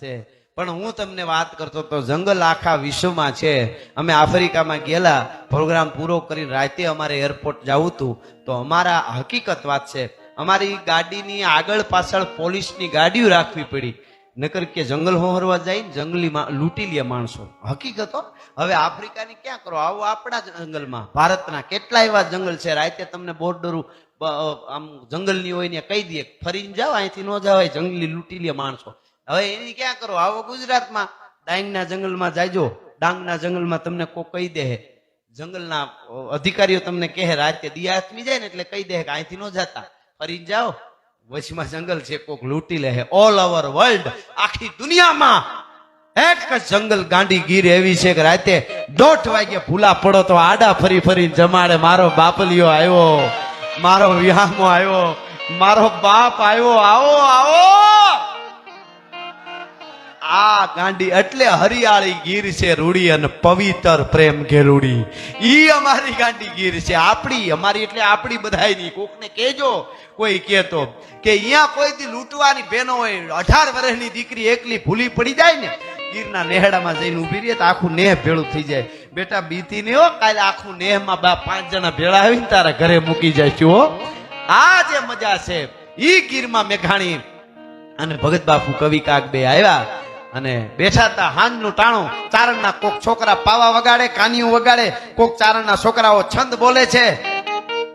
છે. પણ હું તમને વાત કરતો તો જંગલ આખા વિશ્વમાં છે. અમે આફ્રિકામાં ગયેલા, પ્રોગ્રામ પૂરો કરીને રાતે અમારે એરપોર્ટ જવું હતું. તો અમારા હકીકત વાત છે, અમારી ગાડીની આગળ પાછળ પોલીસની ગાડીઓ રાખવી પડી, નકર કે જંગલ હોરવા જાય જંગલી લૂંટી લે માણસો. હકીકતો હવે આફ્રિકાની ક્યાં કરો, આવો આપણા જંગલમાં ભારતના કેટલા એવા જંગલ છે, રાતે તમને બોર્ડર આમ જંગલની હોય ને કહી દે ફરીને જાવ, અહીંથી ન જવાય, જંગલી લૂંટી લે માણસો. હવે એની ક્યાં કરો, આવો ગુજરાતમાં ડાંગના જંગલમાં જાયજો, ડાંગના જંગલમાં તમને કોઈ કહી દે, જંગલના અધિકારીઓ તમને કહે રાતે દિયા હાથમી જાય ને એટલે કહી દે કે અહીંથી ન જતા, ફરીને જાઓ, વચમાં જંગલ છે, કોક લૂંટી લે. ઓલ ઓવર વર્લ્ડ, આખી દુનિયામાં એક જ જંગલ ગાંડીગીર એવી છે કે રાતે 1:30 વાગે ભૂલા પડો તો આડા ફરી ફરીને જમાડે. મારો બાપલિયો આવ્યો, મારો વિહામો આવ્યો, મારો બાપ આવ્યો, આવો આવો. આ ગાંડી એટલે હરિયાળી ગીર છે રૂડી અને પવિત્ર પ્રેમ ઘેરુડી, ઈ અમારી ગાંડી ગીર છે. આપણી અમારી એટલે આપણી બધાયની. કોકને કેજો કોઈ કેતો કે અહીંયા કોઈથી લૂંટવાની બહેનો હોય, 18 વર્ષની દીકરી એકલી ભૂલી પડી જાય ને, ગીરના નેહડામાં જઈને ઉભી રહે તો આખું નેહ ભેળું થઈ જાય. બેટા બીતી ને હો, કાલે આખું નેહમાં 5 જણા ભેળા આવીને તારા ઘરે મૂકી જાય છે. આ જે મજા છે ઈ ગીરમાં મેઘાણી અને ભગત બાપુ કવિ કાક બે આવ્યા અને બેઠા હતા. હાંજનું ટાણું, ચારણના કોક છોકરા પાવા વગાડે, કાનિયું વગાડે, કોક ચારણના છોકરાઓ છંદ બોલે છે,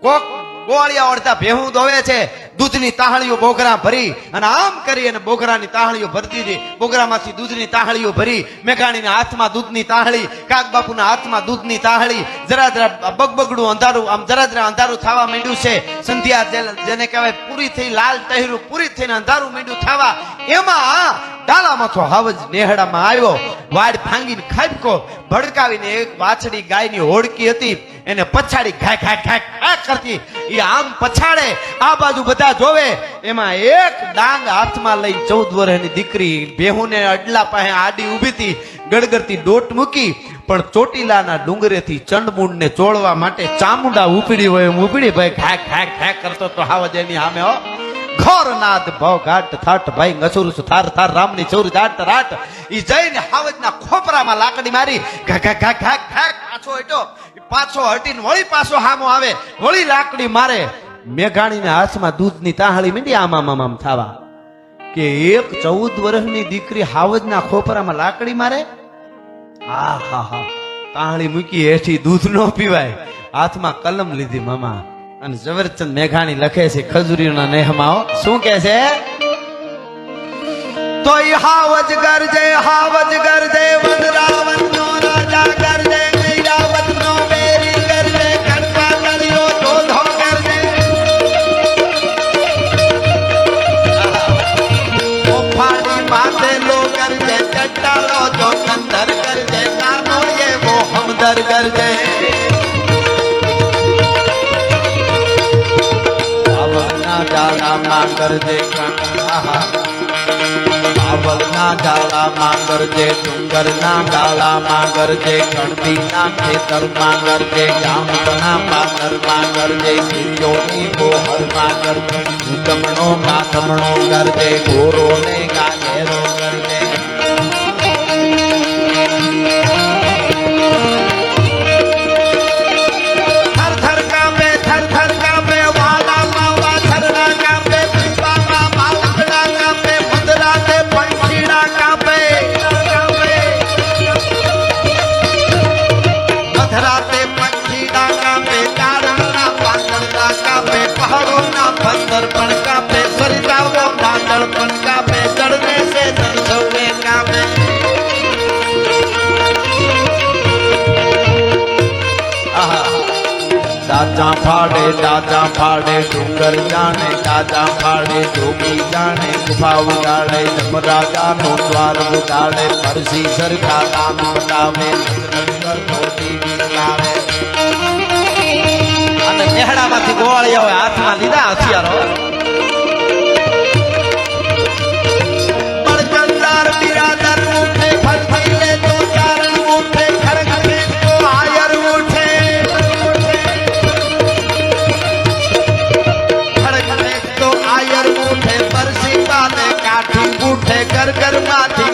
કોક ગોળિયા ઓળતા ભેહું દોવે છે, દૂધની તાહળીઓ બોગરા ભરી અને આમ કરી અને બોગરાની તાહળીઓ ભરતી હતી. બોગરામાંથી દૂધની તાહળીઓ ભરી, મેઘાણીના હાથમાં દૂધની તાહળી, કાક બાપુના હાથમાં દૂધની તાહળી. જરા જરા બગબગડું અંધારું, આમ જરા જરા અંધારું થવા માંડ્યું છે. સંધ્યા જેને કહેવાય પૂરી થઈ, લાલ તહેરું પૂરી થઈને અંધારું માંડ્યું થવા. એમાં ડાલામાંથી હાવજ નેહડામાં આવ્યો, વાડ ભાંગીને ખાબકો ભડકાવીને એક વાછડી ગાયની હોડકી હતી એને પછાડી ઘાય ઘાય ઘાય ઘાય કરતી. એ આમ પછાડે, આ બાજુ બધા જોવે. એમાં એક ડાંગ હાથમાં લઈ 14 વર્ષની દીકરી બેહુને અડલા પાસે આડી ઊભી હતી, ગડગડતી ડોટ મૂકી. પણ ચોટીલાના ડુંગરેથી ચંડમુંડને ચોળવા માટે ચામુંડા ઉપડી હોય એમ ઉપડી ભાઈ ઘાય ઘાય ઘાય કરતો તો હાવજ એની સામે હો. ઘોરનાદ ભવ ઘાટ થાટ ભાઈ ગસુરસ થાર થાર રામની ચોર જાટ રાટ. ઈ જઈને હાવજના ખોપરામાં લાકડી મારી, ઘા ઘા ઘા ઘા ઘા પાછો હટ્યો, પાછો હટીને વળી પાછો હામો આવે, વળી લાકડી મારે. મેઘાણીના હાથમાં દૂધની તાહળી મીંડી આમ આમ આમ થાવા કે એક 14 વર્ષની દીકરી હાવજના ખોપરામાં લાકડી મારે. હા હા હા, તાહળી મૂકી હેઠી દૂધ નો પીવાય, હાથમાં કલમ લીધી મામા. અને ઝવેરચંદ મેઘાણી લખે છે ખજૂરીના નેહમાં, શું કે છે? તો હાવજ ગરજે વનરાવન નો રાજા ગરજે, મૈરાવત નો બેરી ગરજે, કટકા તળિયો ધોધો ગરજે. ઓફાડી માથે લો ગરજે, ચટ્ટાલો જો કંદર ગરજે, નાનો એવો હમદર ગરજે. જાળામાં ગરજે આવલના જાળામાં ગરજે, ડુંગરના ડાળામાં ગરજે, કણબીના ખેતરમાં ગરજે, ગામના પાદરમાં ગરજે, ગીરીઓની બોહરમાં ગરજે, ઉગમણો માથમણો ગરજે, ગોરો ને ગાયેરો ગરજે. દાદા ફાડે ડુંગર જાણે, દાદા ફાડે જોગી જાણે, ગુફા ઉગાડે જમરાજા નો દ્વાર ઉગાડે, પરસી સરખા કામ બતાવે, અને નેહડામાંથી ગોવાળિયા હોય હાથમાં લીધા હથિયારો. બળચંદાર બિરાદર ઉઠે, ફરફરી લે તો ચારણ ઉઠે, ખરખરે તો આયર ઉઠે, ખરખરે તો આયર ઉઠે, પરસી પાને કાઠી ઉઠે, ઘર ઘર માંથી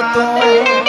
તું